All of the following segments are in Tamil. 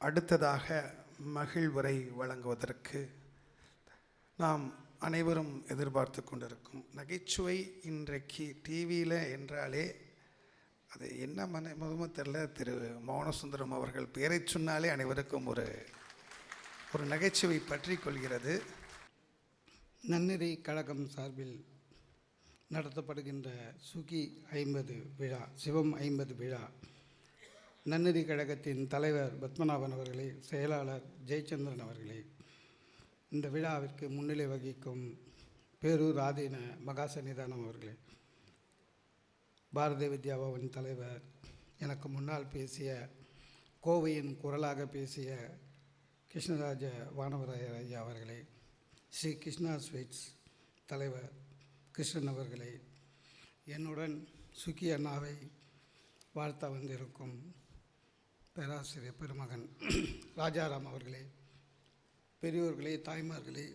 அடுத்ததாக மகிழ்வுரை வழங்குவதற்கு நாம் அனைவரும் எதிர்பார்த்து கொண்டிருக்கும் நகைச்சுவை இன்றைக்கு டிவியில் என்றாலே அது என்ன முகமும் தெரில. திரு மௌனசுந்தரம் அவர்கள் பெயரை சொன்னாலே அனைவருக்கும் ஒரு நகைச்சுவை பற்றி கொள்கிறது. நன்னெறி கழகம் சார்பில் நடத்தப்படுகின்ற சுகி 50 விழா, சிவம் 50 விழா, நன்னெறி கழகத்தின் தலைவர் பத்மநாபன் அவர்களே, செயலாளர் ஜெயச்சந்திரன் அவர்களே, இந்த விழாவிற்கு முன்னிலை வகிக்கும் பேரூர் ஆதீன மகாசன்னிதானம் அவர்களே, பாரதிய வித்யா பவன் தலைவர், எனக்கு முன்னால் பேசிய கோவையின் குரலாக பேசிய கிருஷ்ணராஜ வானவராயர் ஐயா அவர்களே, ஸ்ரீ கிருஷ்ணா ஸ்வீட்ஸ் தலைவர் கிருஷ்ணன் அவர்களே, என்னுடன் சுக்கி அண்ணாவை வாழ்த்த வந்திருக்கும் பேராசிரியர் பெருமகன் ராஜாராம் அவர்களே, பெரியோர்களே, தாய்மார்களே,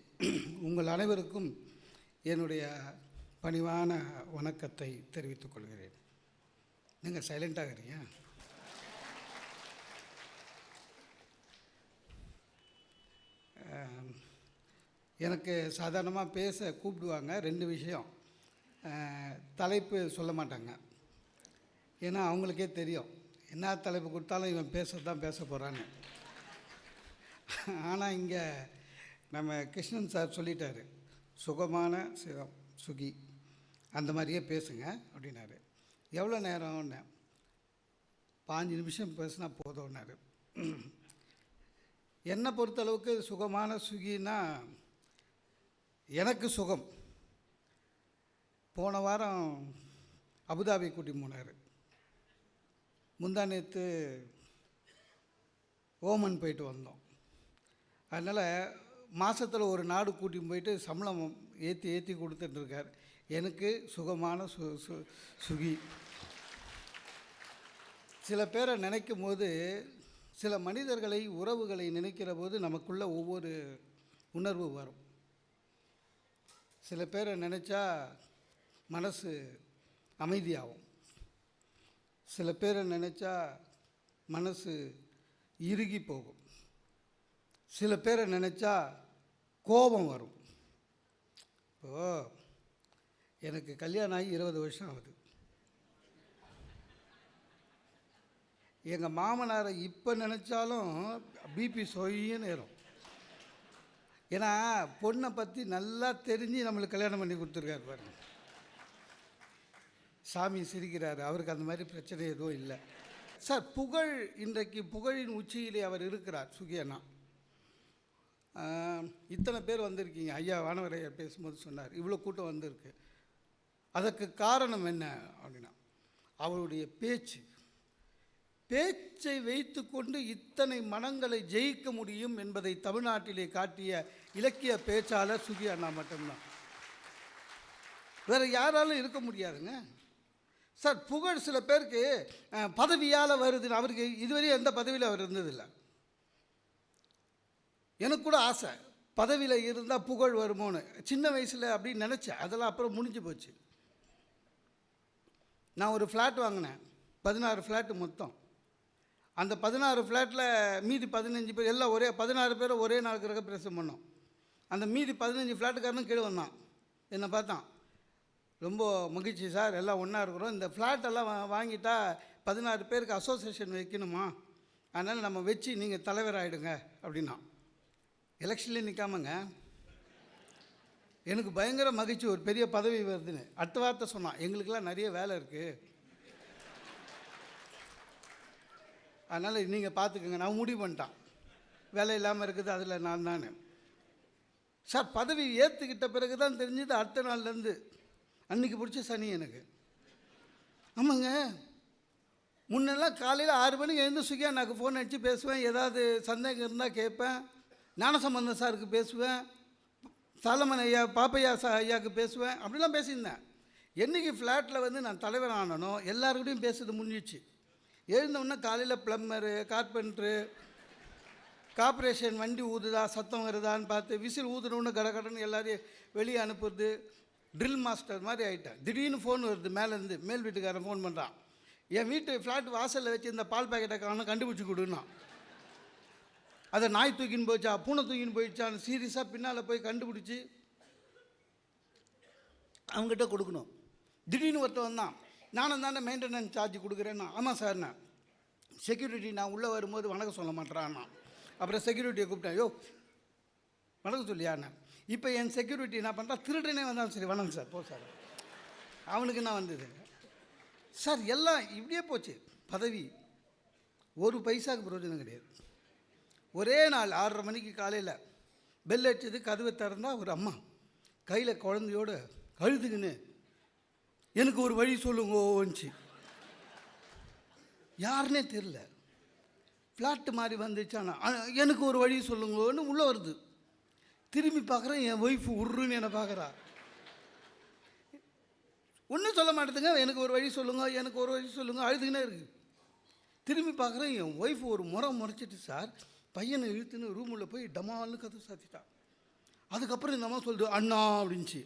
உங்கள் அனைவருக்கும் என்னுடைய பணிவான வணக்கத்தை தெரிவித்துக் கொள்கிறேன். நீங்கள் சைலண்டாக இருக்கீங்க. எனக்கு சாதாரணமாக பேச கூப்பிடுவாங்க. 2 விஷயம். தலைப்பு சொல்ல மாட்டாங்க. ஏன்னா அவங்களுக்கே தெரியும் என்ன தலைப்பு கொடுத்தாலும் இவன் பேச போகிறான்னு. ஆனால் இங்கே நம்ம கிருஷ்ணன் சார் சொல்லிட்டாரு, சுகமான சிவம் சுகி அந்த மாதிரியே பேசுங்க அப்படின்னாரு. எவ்வளோ நேரம்னு 5 நிமிஷம் பேசினா போதும்னாரு. என்னை பொறுத்தளவுக்கு சுகமான சுகின்னா எனக்கு சுகம். போன வாரம் அபுதாபி கூட்டி போனார். முந்தா நேற்று ஓமன் போயிட்டு வந்தோம். அதனால் மாதத்தில் ஒரு நாடு கூட்டி போயிட்டு சம்பளம் ஏற்றி கொடுத்துட்ருக்கார். எனக்கு சுகமான சுகி. சில பேரை நினைக்கும் போது, சில மனிதர்களை, உறவுகளை நினைக்கிற போது நமக்குள்ள ஒவ்வொரு உணர்வு வரும். சில பேரை நினச்சா மனசு அமைதியாகும். சில பேரை நினச்சா மனசு இறுகி போகும். சில பேரை நினச்சா கோபம் வரும். இப்போது எனக்கு கல்யாணம் ஆகி 20 வருஷம் ஆகுது. எங்கள் மாமனாரை இப்போ நினச்சாலும் பிபி சொயின்னு ஏறும். ஏன்னா பொண்ணை பற்றி நல்லா தெரிஞ்சு நம்மளுக்கு கல்யாணம் பண்ணி கொடுத்துருக்காரு பாருங்க. சாமி சிரிக்கிறாரு. அவருக்கு அந்த மாதிரி பிரச்சனை எதுவும் இல்லை சார். புகழ், இன்றைக்கு புகழின் உச்சியிலே அவர் இருக்கிறார் சுகி அண்ணா. இத்தனை பேர் வந்திருக்கீங்க. ஐயா வானவரையர் பேசும்போது சொன்னார், இவ்வளோ கூட்டம் வந்திருக்கு. அதற்கு காரணம் என்ன அப்படின்னா, அவருடைய பேச்சை வைத்து கொண்டு இத்தனை மனங்களை ஜெயிக்க முடியும் என்பதை தமிழ்நாட்டிலே காட்டிய இலக்கிய பேச்சாளர் சுகி அண்ணா மட்டும்தான். வேறு யாராலும் இருக்க முடியாதுங்க சார். புகழ் சில பேருக்கு பதவியால் வருதுன்னு, அவருக்கு இதுவரையும் எந்த பதவியில் அவர் இருந்ததில்லை. எனக்கு கூட ஆசை, பதவியில் இருந்தால் புகழ் வருமோன்னு சின்ன வயசில் அப்படின்னு நினச்சேன். அதெல்லாம் அப்புறம் முடிஞ்சு போச்சு. நான் ஒரு ஃப்ளாட் வாங்கினேன், 16 ஃப்ளாட்டு மொத்தம். அந்த 16 ஃப்ளாட்டில் மீதி 15 பேர் எல்லாம் 16 பேர் ஒரே நாள் கிரகப்பிரவேசம் பண்ணோம். அந்த மீதி 15 ஃப்ளாட்டுக்காரனும் கீழே வந்தான். என்னை பார்த்தான், ரொம்ப மகிழ்ச்சி சார், எல்லாம் ஒன்றா இருக்கிறோம். இந்த ஃப்ளாட்டெல்லாம் வாங்கிட்டா 16 பேருக்கு அசோசியேஷன் வைக்கணுமா, அதனால் நம்ம வச்சு நீங்கள் தலைவர் ஆகிடுங்க அப்படின்னா. எலெக்ஷன்லேயும் நிற்காமங்க. எனக்கு பயங்கர மகிழ்ச்சி, ஒரு பெரிய பதவி வருதுன்னு. அடுத்த வார்த்தை சொன்னான், எங்களுக்கெல்லாம் நிறைய வேலை இருக்குது, அதனால் நீங்கள் பார்த்துக்கோங்க. நான் முடிவு பண்ணிட்டான், வேலை இல்லாமல் இருக்குது, அதில் நான் தான் சார். பதவி ஏற்றுக்கிட்ட பிறகு தான் தெரிஞ்சது, அடுத்த நாள்லேருந்து அன்றைக்கி பிடிச்ச சனி எனக்கு. ஆமாங்க, முன்னெல்லாம் காலையில் 6 மணிக்கு எழுந்து சுகியா எனக்கு ஃபோன் அடித்து பேசுவேன். ஏதாவது சந்தேகம் இருந்தால் கேட்பேன். ஞானசம்பந்தன் சாருக்கு பேசுவேன், சாலமன் ஐயா, பாப்பையா ஐயாவுக்கு பேசுவேன். அப்படிலாம் பேசியிருந்தேன். என்றைக்கு ஃப்ளாட்டில் வந்து நான் தலைவர் ஆனனோ எல்லாருக்கூடையும் பேசுறது முடிஞ்சிச்சு. எழுந்தவுடனே காலையில் ப்ளம்பரு, கார்பெண்ட்ரு, கார்பரேஷன் வண்டி ஊதுதா, சத்தம் வருதான்னு பார்த்து விசில் ஊதுனோன்னு கடன்னு எல்லாரையும் வெளியே அனுப்புறது. ட்ரில் மாஸ்டர் மாதிரி ஆகிட்டேன். திடீர்னு ஃபோன் வருது மேலேருந்து, மேல் வீட்டுக்காரன் ஃபோன் பண்ணுறான், என் வீட்டு ஃப்ளாட் வாசலில் வச்சு இந்த பால் பேக்கெட்டை காணும், கண்டுபிடிச்சி கொடுன்னா. அதை நாய் தூக்கின்னு போயிடுச்சா பூனை தூக்கின்னு போயிடுச்சான்னு சீரியஸாக பின்னால் போய் கண்டுபிடிச்சி அவங்ககிட்ட கொடுக்கணும். திடீர்னு ஒருத்தர் வந்தான், நானும் தானே மெயின்டெனன்ஸ் சார்ஜ் கொடுக்குறேன்னா. ஆமாம் சார்ண்ணா. செக்யூரிட்டி நான் உள்ளே வரும்போது வணக்கம் சொல்ல மாட்டேறான்னா. அப்புறம் செக்யூரிட்டியை கூப்பிட்டேன், யோ வணக்கம் சொல்லியாண்ணா. இப்போ என் செக்யூரிட்டி என்ன பண்ணுறா, திருடனே வந்தாலும் சரி வணக்கம் சார் போ சார், அவனுக்கு என்ன வந்தது சார். எல்லாம் இப்படியே போச்சு. பதவி ஒரு பைசாவுக்கு பிரயோஜனம் கிடையாது. ஒரே நாள் 6:30 மணிக்கு காலையில் பெல் அடிச்சது, கதவை திறந்தா ஒரு அம்மா கையில் குழந்தையோடு அழுதுக்குன்னு, எனக்கு ஒரு வழி சொல்லுங்கோன்னுச்சு. யாருன்னே தெரில, ஃப்ளாட்டு மாதிரி வந்துச்சானா, எனக்கு ஒரு வழி சொல்லுங்கன்னு உள்ளே வருது. திரும்பி பார்க்குறேன், என் ஒய்ஃபு உருன்னு என்னை பார்க்குறா. ஒன்றும் சொல்ல மாட்டேதுங்க, எனக்கு ஒரு வழி சொல்லுங்க, எனக்கு ஒரு வழி சொல்லுங்க, அழுதுகினே இருக்குது. திரும்பி பார்க்குறேன், என் ஒய்ஃபு ஒரு முறைச்சிட்டு சார் பையனை இழுத்துன்னு ரூமில் போய் டமால்னு கதவு சாத்திட்டான். அதுக்கப்புறம் இந்த அம்மா சொல்லுது அண்ணா அப்படின்ச்சு.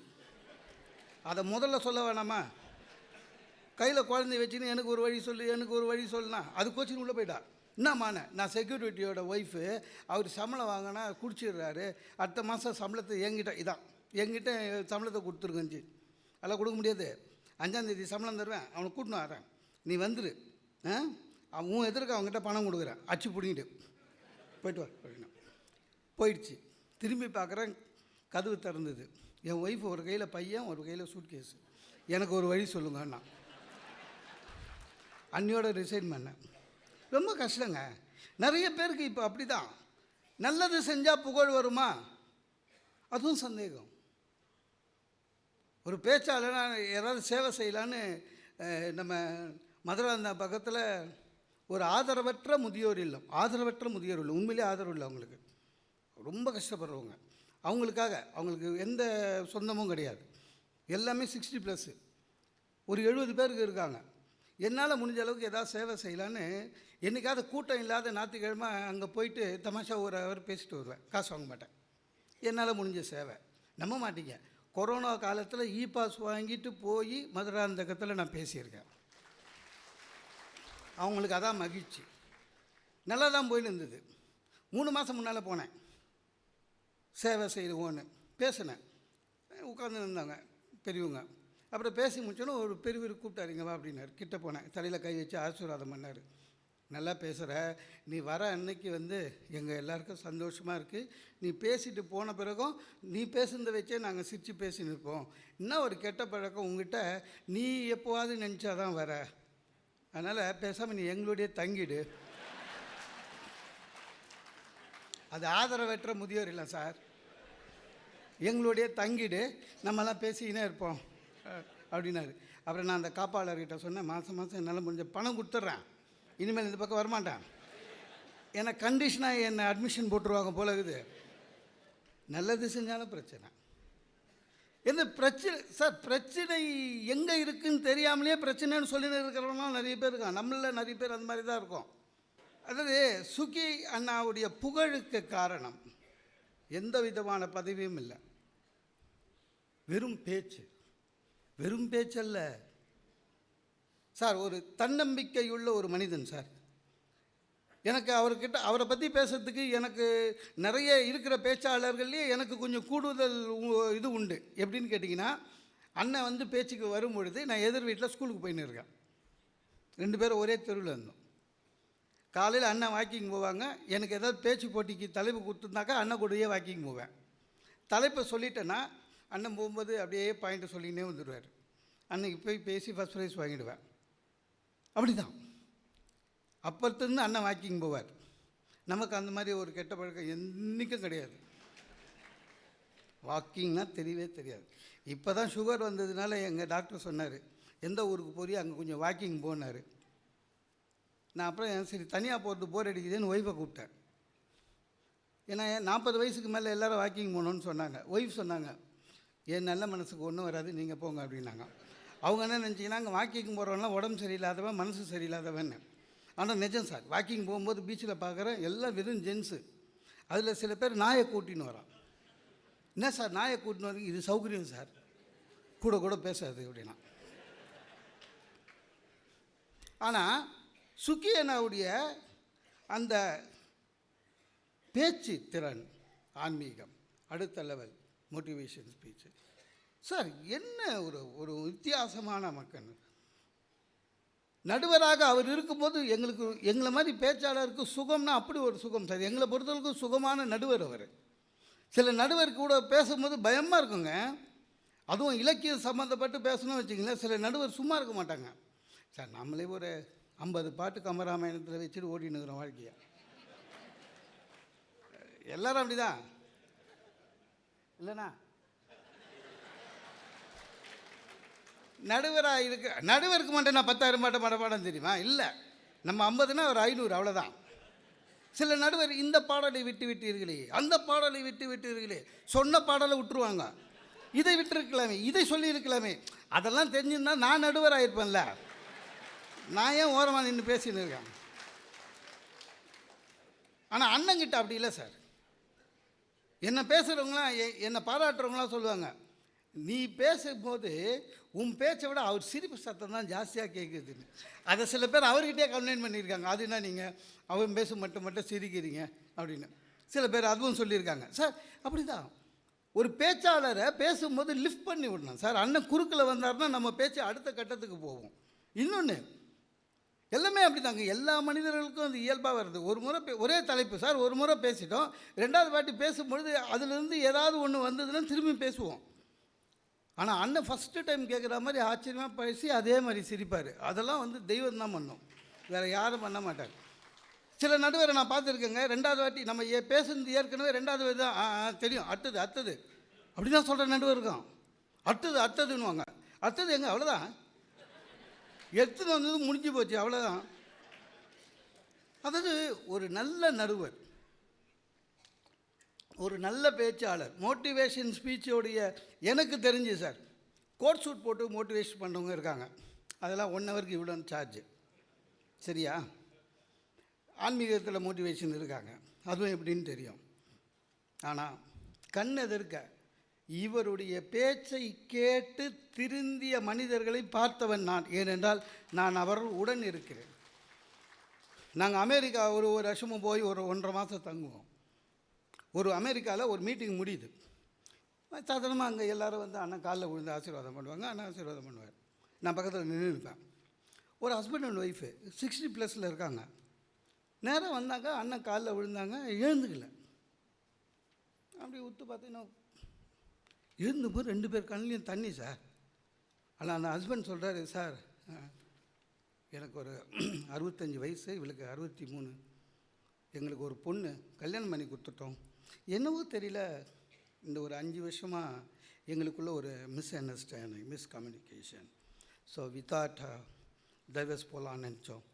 அதை முதல்ல சொல்ல வேணாமா, கையில் குழந்தைய வச்சுன்னு எனக்கு ஒரு வழி சொல்லு, எனக்கு ஒரு வழி சொல்லுனா அது கோச்சின்னு உள்ளே போயிட்டா. என்னம்மான, நான் செக்யூரிட்டியோட ஒய்ஃபு, அவர் சம்பளம் வாங்கினா குடிச்சிடுறாரு, அடுத்த மாதம் சம்பளத்தை என்கிட்ட சம்பளத்தை கொடுத்துருங்கஞ்சி. அதெல்லாம் கொடுக்க முடியாது, 5ஆந்தேதி சம்பளம் தருவேன், அவனை கூட்டின்னு வரேன், நீ வந்துரு, அவன் எதிர்க்க அவங்ககிட்ட பணம் கொடுக்குறேன், அச்சு பிடிங்கிட்டு போயிட்டு வா அப்படின்னா. போயிடுச்சு. திரும்பி பார்க்குறேன், கதவு திறந்தது. என் ஒய்ஃப் ஒரு கையில் பையன், ஒரு கையில் சூட்கேஸு. எனக்கு ஒரு வழி சொல்லுங்கண்ணா. அன்னியோட ரிசைன் பண்ணேன். ரொம்ப கஷ்டங்க. நிறைய பேருக்கு இப்போ அப்படி தான். நல்லது செஞ்சால் புகழ் வருமா, அதுவும் சந்தேகம். ஒரு பேச்சாளனா யாராவது சேவை செய்யலான்னு நம்ம மதுராந்த பக்கத்தில் ஒரு ஆதரவற்ற முதியோர் இல்லம், உண்மையிலே ஆதரவு இல்லை, அவங்களுக்கு ரொம்ப கஷ்டப்படுறவங்க, அவங்களுக்கு எந்த சொந்தமும் கிடையாது, எல்லாமே 60+. ஒரு 70 பேருக்கு இருக்காங்க. என்னால் முடிஞ்ச அளவுக்கு ஏதாவது சேவை செய்யலான்னு என்றைக்காவது கூட்டம் இல்லாத ஞாயிற்றுக்கிழமை அங்கே போயிட்டு தமாஷா ஒரு அவர் பேசிட்டு வருவேன். காசு வாங்க மாட்டேன். என்னால் முடிஞ்ச சேவை. நம்ப மாட்டீங்க, கொரோனா காலத்தில் பாஸ் வாங்கிட்டு போய் மதுராந்தகத்தில் நான் பேசியிருக்கேன். அவங்களுக்கு அதான் மகிழ்ச்சி. நல்லா தான் போயின்னு இருந்தது. 3 மாதம் முன்னால் போனேன், சேவை செய்வோன்னு பேசினேன். உட்காந்து இருந்தாங்க பெரியவங்க. அப்புறம் பேசி முடிச்சோன்னே ஒரு பெரியவர் கூப்பிட்டாருங்கவா அப்படின்னாரு. கிட்ட போனேன், தலையில் கை வச்சு ஆசீர்வாதம் பண்ணார். நல்லா பேசுகிற, நீ வர அன்னைக்கு எங்கள் எல்லாருக்கும் சந்தோஷமாக இருக்குது, நீ பேசிட்டு போன பிறகும் நீ பேசுனதை வச்சே நாங்கள் சிரித்து பேசின்னு இருப்போம். இன்னும் ஒரு கெட்ட பழக்கம் உங்ககிட்ட, நீ எப்போவாது நினச்சாதான் வர, அதனால் பேசாமல் நீ எங்களுடைய தங்கிடு. அது ஆதரவற்ற முதியோர் இல்லை சார், எங்களுடைய தங்கிடு, நம்மலாம் பேசிக்கினே இருப்போம் அப்படின்னாரு. அப்புறம் நான் அந்த காப்பாளர்கிட்ட சொன்னேன், மாதம் என்னால் முடிஞ்ச பணம் கொடுத்துட்றேன், இனிமேல் இந்த பக்கம் வரமாட்டேன், ஏன்னா கண்டிஷனாக என்னை அட்மிஷன் போட்டுருவாங்க போல இருக்குது. நல்லது செஞ்சாலும் பிரச்சனை. எந்த பிரச்சனை சார், பிரச்சனை எங்கே இருக்குதுன்னு தெரியாமலே பிரச்சனைன்னு சொல்லின்னு இருக்கிறவங்களாம் நிறைய பேர் இருக்காங்க. நம்மளில் நிறைய பேர் அந்த மாதிரி தான் இருக்கும். அதாவது சுகி அண்ணாவுடைய புகழுக்கு காரணம் எந்த விதமான பதவியும் இல்லை, வெறும் பேச்சல்ல சார். ஒரு தன்னம்பிக்கையுள்ள ஒரு மனிதன் சார். எனக்கு அவரை பற்றி பேசுறதுக்கு எனக்கு நிறைய இருக்கிற பேச்சாளர்கள்லேயே எனக்கு கொஞ்சம் கூடுதல் இது உண்டு. எப்படின்னு கேட்டிங்கன்னா, அண்ணன் பேச்சுக்கு வரும்பொழுது நான் எதிர் வீட்டில் ஸ்கூலுக்கு போயின்னு இருக்கேன். 2 பேரும் ஒரே தெருவில் இருந்தோம். காலையில் அண்ணன் வாக்கிங் போவாங்க. எனக்கு ஏதாவது பேச்சு போட்டிக்கு தலைப்பு கொடுத்துருந்தாக்கா அண்ணன் கூடயே வாக்கிங் போவேன். தலைப்பை சொல்லிட்டேன்னா அண்ணன் போகும்போது அப்படியே பாயிண்ட்டை சொல்லிக்கினே வந்துடுவார். அன்னைக்கு போய் பேசி ஃபஸ்ட் ப்ரைஸ் வாங்கிடுவேன். அப்படி தான் அப்போத்துலேருந்து அண்ணன் வாக்கிங் போவார். நமக்கு அந்த மாதிரி ஒரு கெட்ட பழக்கம் என்றைக்கும் கிடையாது. வாக்கிங்னா தெரியவே தெரியாது. இப்போ தான் சுகர் வந்ததுனால எங்கள் டாக்டர் சொன்னார், எந்த ஊருக்கு போறியோ அங்கே கொஞ்சம் வாக்கிங் போனார். நான் அப்புறம் சரி தனியாக போகிறது போர் அடிக்குதுன்னு ஒய்ஃபை கூப்பிட்டேன். ஏன்னா 40 வயசுக்கு மேலே எல்லோரும் வாக்கிங் போகணுன்னு சொன்னாங்க. ஒய்ஃப் சொன்னாங்க, என் நல்ல மனசுக்கு ஒன்றும் வராது, நீங்கள் போங்க அப்படின்னாங்க. அவங்க என்ன நினச்சிங்கன்னா, அங்கே வாக்கிங் போகிறவங்களாம் உடம்பு சரியில்லாதவன், மனசு சரியில்லாதவன். ஆனால் நிஜம் சார், வாக்கிங் போகும்போது பீச்சில் பார்க்குறேன் எல்லாம் வெறும் ஜென்ஸு. அதில் சில பேர் நாயை கூட்டின்னு வரான். என்ன சார் நாயை கூட்டின்னு வரீங்க? இது சௌகரியம் சார், கூட பேசாது அப்படின்னா. ஆனால் சுக்கி அண்ணாவுடைய அந்த பேச்சு திறன், ஆன்மீகம், அடுத்த லெவல் மோட்டிவேஷன் ஸ்பீச்சு. சார் என்ன ஒரு ஒரு வித்தியாசமான மக்கள். நடுவராக அவர் இருக்கும்போது எங்களை மாதிரி பேச்சாளருக்கு சுகம்னா அப்படி ஒரு சுகம் சார். எங்களை பொறுத்தவரைக்கும் சுகமான நடுவர் அவர். சில நடுவர் கூட பேசும்போது பயமாக இருக்குங்க. அதுவும் இலக்கியம் சம்மந்தப்பட்டு பேசணும்னு வச்சுங்களேன், சில நடுவர் சும்மா இருக்க மாட்டாங்க. சார் நம்மளே ஒரு 50 பாட்டு கம்பராமாயணத்தில் வச்சுட்டு ஓட்டின்னு இருக்கிறோம் வாழ்க்கையை. எல்லாரும் அப்படிதான் இல்லைண்ணா? நடுவராக நடுவருக்கு மட்டும் நான் 10,000 பாட்டு மனப்பாடம் தெரியுமா? இல்லை, நம்ம 50னா ஒரு 500 அவ்வளோதான். சில நடுவர் இந்த பாடலை விட்டு விட்டீர்களே, அந்த பாடலை விட்டு விட்டீர்களே, சொன்ன பாடலை விட்டுருவாங்க. இதை விட்டுருக்கலாமே, இதை சொல்லியிருக்கலாமே. அதெல்லாம் தெரிஞ்சிருந்தா நான் நடுவராக இருப்பேன்ல. நான் ஏன் ஓரமாக நின்று பேசின்னு இருக்கேன்? ஆனால் அண்ணங்கிட்ட அப்படி இல்லை சார். என்னை பேசுகிறவங்களாம் என்னை பாராட்டுறவங்களாம் சொல்லுவாங்க, நீ பேசும்போது உன் பேச்சை விட அவர் சிரிப்பு சத்தம் தான் ஜாஸ்தியாக கேட்குதுன்னு. அதை சில பேர் அவர்கிட்டே கம்ப்ளைண்ட் பண்ணியிருக்காங்க. அதுனா நீங்கள் அவன் பேச மட்டும் சிரிக்கிறீங்க அப்படின்னு சில பேர் அதுவும் சொல்லியிருக்காங்க. சார் அப்படி தான் ஒரு பேச்சாளரை பேசும்போது லிஃப்ட் பண்ணி விடணும் சார். அண்ணன் குறுக்கில் வந்தார்னா நம்ம பேச்சு அடுத்த கட்டத்துக்கு போவோம். இன்னொன்று எல்லாமே அப்படி தாங்க, எல்லா மனிதர்களுக்கும் அது இயல்பாக வருது. ஒரு முறை ஒரே தலைப்பு சார், ஒரு முறை பேசிட்டோம், 2வது வாட்டி பேசும்பொழுது அதுலேருந்து ஏதாவது ஒன்று வந்ததுன்னா திரும்பி பேசுவோம். ஆனால் அண்ணன் ஃபஸ்ட்டு டைம் கேட்குற மாதிரி ஆச்சரியமாக பேசி அதே மாதிரி சிரிப்பார். அதெல்லாம் தெய்வம் தான் பண்ணும், வேறு யாரும் பண்ண மாட்டாங்க. சில நடுவரை நான் பார்த்துருக்கேங்க, 2வது வாட்டி நம்ம பேசுனது ஏற்கனவே 2வது தான் தெரியும், அடுத்தது அப்படி தான் சொல்கிற நடுவர் இருக்கான். அடுத்ததுன்னுவாங்க. அடுத்தது எங்கே, அவ்வளோதான், எடுத்துன்னு வந்தது முடிஞ்சு போச்சு, அவ்வளோதான். அதாவது ஒரு நல்ல நடுவர், ஒரு நல்ல பேச்சாளர், மோட்டிவேஷன் ஸ்பீச்சோடைய எனக்கு தெரிஞ்சு சார், கோட் சூட் போட்டு மோட்டிவேஷன் பண்ணுறவங்க இருக்காங்க. அதெல்லாம் 1 ஹவருக்கு இவ்வளோ சார்ஜ், சரியா? ஆன்மீகத்தில் மோட்டிவேஷன் இருக்காங்க, அதுவும் எப்படின்னு தெரியும். ஆனால் கண் எதிர்க்க இவருடைய பேச்சை கேட்டு திருந்திய மனிதர்களை பார்த்தவன் நான். ஏனென்றால் நான் அவர்கள் உடன் இருக்கிறேன். நாங்கள் அமெரிக்கா ஒரு வருஷமும் போய் ஒரு 1.5 மாதம் தங்குவோம். ஒரு அமெரிக்காவில் ஒரு மீட்டிங் முடியுது. சாதாரணமாக அங்கே எல்லோரும் அண்ணன் காலில் விழுந்து ஆசீர்வாதம் பண்ணுவாங்க. அண்ணன் ஆசீர்வாதம் பண்ணுவார். நான் பக்கத்தில் நின்று இருப்பேன். ஒரு ஹஸ்பண்ட் அண்ட் ஒய்ஃபு 60+ இருக்காங்க. நேராக வந்தாங்க, அண்ணன் காலில் விழுந்தாங்க, எழுந்துக்கல. அப்படி உத்து பார்த்தீங்கன்னா எழுந்தும்போது 2 பேர் கண்ணிலையும் தண்ணி சார். ஆனால் அந்த ஹஸ்பண்ட் சொல்கிறாரு, சார் எனக்கு ஒரு 65 வயசு, இவளுக்கு 63, எங்களுக்கு ஒரு பொண்ணு கல்யாணம் பண்ணி கொடுத்துட்டோம். என்னவோ தெரியல, இந்த ஒரு 5 வருஷமாக எங்களுக்குள்ள ஒரு misunderstanding, miscommunication. So we thought divorce போகலான்னு நினச்சோம்.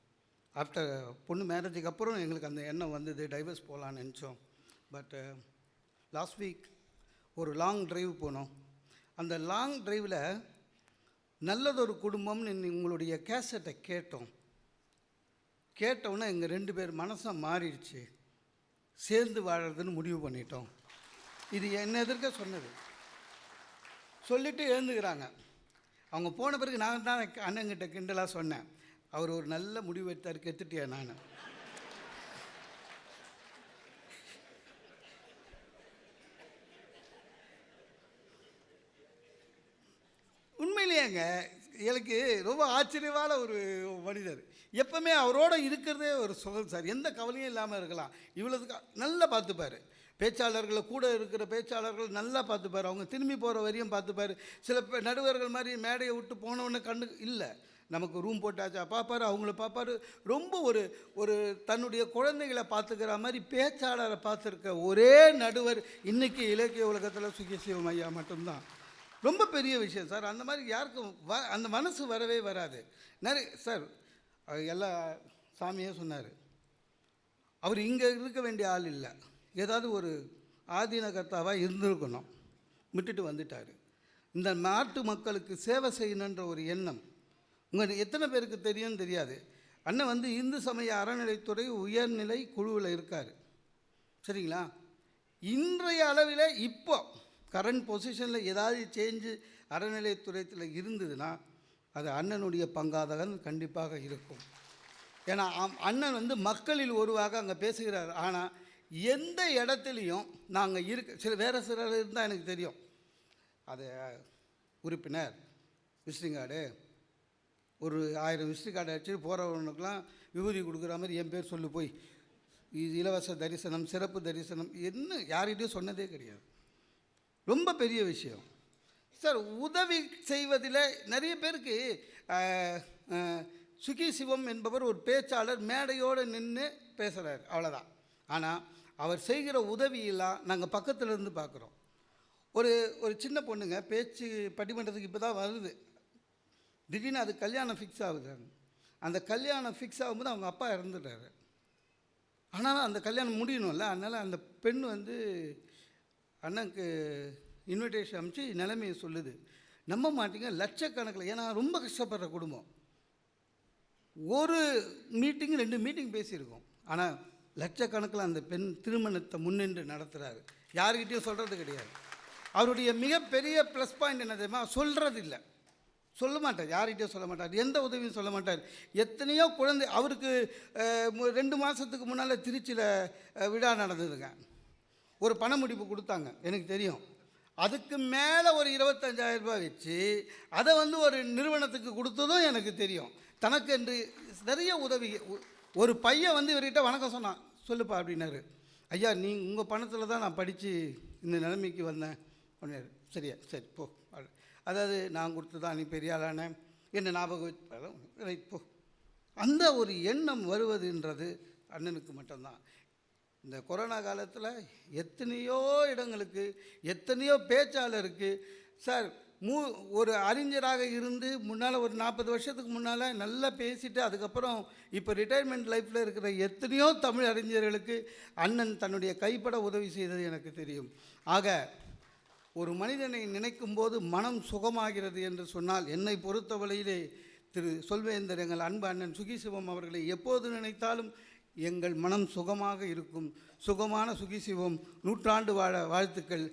ஆஃப்டர் பொண்ணு மேரேஜுக்கு அப்புறம் எங்களுக்கு அந்த எண்ணம் வந்தது, டைவர்ஸ் போகலான்னு நினச்சோம். பட் லாஸ்ட் வீக் ஒரு லாங் ட்ரைவ் போனோம். அந்த லாங் ட்ரைவில் நல்லதொரு குடும்பம்னு உங்களுடைய கேசட்டை கேட்டோன்னே எங்கள் 2 பேர் மனசும் மாறிடுச்சு, சேர்ந்து வாழறதுன்னு முடிவு பண்ணிட்டோம். இது என்ன எதிர்க்க சொன்னது. சொல்லிவிட்டு எழுந்துக்கிறாங்க. அவங்க போன பிறகு நான் தான் அண்ணங்கிட்ட கிண்டலாக சொன்னேன், அவர் ஒரு நல்ல முடிவு எடுத்தார், கெத்துட்டியா நான். உண்மையிலேங்க எனக்கு ரொம்ப ஆச்சரியமான ஒரு மனிதர். எப்பவுமே அவரோட இருக்கிறதே ஒரு சுகம் சார். எந்த கவலையும் இல்லாமல் இருக்கலாம். இவ்வளோதுக்கு நல்லா பார்த்துப்பார். பேச்சாளர்களை கூட இருக்கிற பேச்சாளர்கள் நல்லா பார்த்துப்பார். அவங்க திரும்பி போகிற வரையும் பார்த்துப்பார். சில நடுவர்கள் மாதிரி மேடையை விட்டு போனவொன்னே கண்ணு இல்லை, நமக்கு ரூம் போட்டாச்சா பார்ப்பார், அவங்கள பார்ப்பார். ரொம்ப ஒரு தன்னுடைய குழந்தைகளை பார்த்துக்கிற மாதிரி பேச்சாளரை பார்த்துருக்க ஒரே நடுவர் இன்றைக்கி இலக்கிய உலகத்தில் சுகி சிவம் ஐயா மட்டும்தான். ரொம்ப பெரிய விஷயம் சார். அந்த மாதிரி யாருக்கும் அந்த மனசு வரவே வராது. நிறைய சார் எல்லா சாமியே சொன்னார், அவர் இங்கே இருக்க வேண்டிய ஆள் இல்லை, ஏதாவது ஒரு ஆதீனகர்த்தாவாக இருந்திருக்கணும், விட்டுட்டு வந்துட்டார். இந்த நாட்டு மக்களுக்கு சேவை செய்யணுன்ற ஒரு எண்ணம் உங்கள் எத்தனை பேருக்கு தெரியும்னு தெரியாது. அண்ணன் இந்து சமய அறநிலைத்துறை உயர்நிலை குழுவில் இருக்கார், சரிங்களா? இன்றைய அளவில் இப்போ கரண்ட் பொசிஷனில் ஏதாவது சேஞ்சு அறநிலைத்துறையில் இருந்ததுன்னா அது அண்ணனுடைய பங்காதான் கண்டிப்பாக இருக்கும். ஏன்னா அண்ணன் மக்களில் ஒருவாக அங்கே பேசுகிறார். ஆனால் எந்த இடத்துலையும் நாங்கள் சில வேறு சிலர் இருந்தால் எனக்கு தெரியும். அது உறுப்பினர் விசிட்டிங் கார்டு, ஒரு 1000 விசிட்டிங் கார்டு அடிச்சுட்டு போகிறவனுக்கெலாம் விபூதி கொடுக்குற மாதிரி என் பேர் சொல்லி போய் இது இலவச தரிசனம், சிறப்பு தரிசனம், என்ன யார்கிட்டையும் சொன்னதே கிடையாது. ரொம்ப பெரிய விஷயம் சார். உதவி செய்வதில் நிறைய பேருக்கு சுகி சிவம் என்பவர் ஒரு பேச்சாளர், மேடையோடு நின்று பேசுகிறார், அவ்வளோதான். ஆனால் அவர் செய்கிற உதவியெல்லாம் நாங்கள் பக்கத்தில் இருந்து பார்க்குறோம். ஒரு சின்ன பொண்ணுங்க பேச்சு பட்டிமன்றத்துக்கு இப்போ தான் வருது. திடீர்னு அது கல்யாணம் ஃபிக்ஸ் ஆகுது. அந்த கல்யாணம் ஃபிக்ஸ் ஆகும்போது அவங்க அப்பா இறந்துட்டார். ஆனாலும் அந்த கல்யாணம் முடியணும்ல, அதனால் அந்த பெண் அண்ணனுக்கு இன்விடேஷன் அனுப்பிச்சு நிலைமையை சொல்லுது. நம்ப மாட்டீங்க, லட்சக்கணக்கில், ஏன்னா ரொம்ப கஷ்டப்படுற குடும்பம். ஒரு மீட்டிங் 2 மீட்டிங் பேசியிருக்கோம். ஆனால் லட்சக்கணக்கில் அந்த பெண் திருமணத்தை முன்னின்று நடத்துகிறாரு. யாருக்கிட்டையும் சொல்கிறது கிடையாது. அவருடைய மிகப்பெரிய ப்ளஸ் பாயிண்ட் என்ன தெரியுமா? சொல்கிறது இல்லை, சொல்ல மாட்டார், யார்கிட்டையும் சொல்ல மாட்டார், எந்த உதவியும் சொல்ல மாட்டார். எத்தனையோ குழந்தை அவருக்கு 2 மாதத்துக்கு முன்னால் திருச்சியில் விழா நடந்ததுங்க. ஒரு பண முடிப்பு கொடுத்தாங்க, எனக்கு தெரியும். அதுக்கு மேலே ஒரு 25,000 ரூபாய் வச்சு அதை ஒரு நிறுவனத்துக்கு கொடுத்ததும் எனக்கு தெரியும். தனக்கு என்று நிறைய உதவி. ஒரு பையன் இவர்கிட்ட வணக்கம் சொன்னான், சொல்லுப்பா அப்படின்னாரு. ஐயா, உங்கள் பணத்தில் தான் நான் படித்து இந்த நிலைமைக்கு வந்தேன் அப்படின்னாரு. சரியா, சரி போ. அதாவது நான் கொடுத்து தான் நீ பெரிய ஆளான என்ன ஞாபகம் வச்சு ரைட் போ. அந்த ஒரு எண்ணம் வருவதுன்றது அண்ணனுக்கு மட்டும்தான். இந்த கொரோனா காலத்தில் எத்தனையோ இடங்களுக்கு எத்தனையோ பேச்சாளருக்கு சார் ஒரு அறிஞராக இருந்து முன்னால் ஒரு 40 வருஷத்துக்கு முன்னால் நல்லா பேசிட்டு அதுக்கப்புறம் இப்போ ரிட்டையர்மெண்ட் லைஃப்பில் இருக்கிற எத்தனையோ தமிழ் அறிஞர்களுக்கு அண்ணன் தன்னுடைய கைப்பட உதவி செய்தது எனக்கு தெரியும். ஆக ஒரு மனிதனை நினைக்கும் போது மனம் சுகமாகிறது என்று சொன்னால் என்னை பொறுத்தவரையிலே திரு சொல்வேந்தர் எங்கள் அன்பு அண்ணன் சுகி சிவம் அவர்களை எப்போது நினைத்தாலும் எங்கள் மனம் சுகமாக இருக்கும். சுகமான சுகி சிவம் 100 ஆண்டு வாழ வாழ்த்துக்கள்.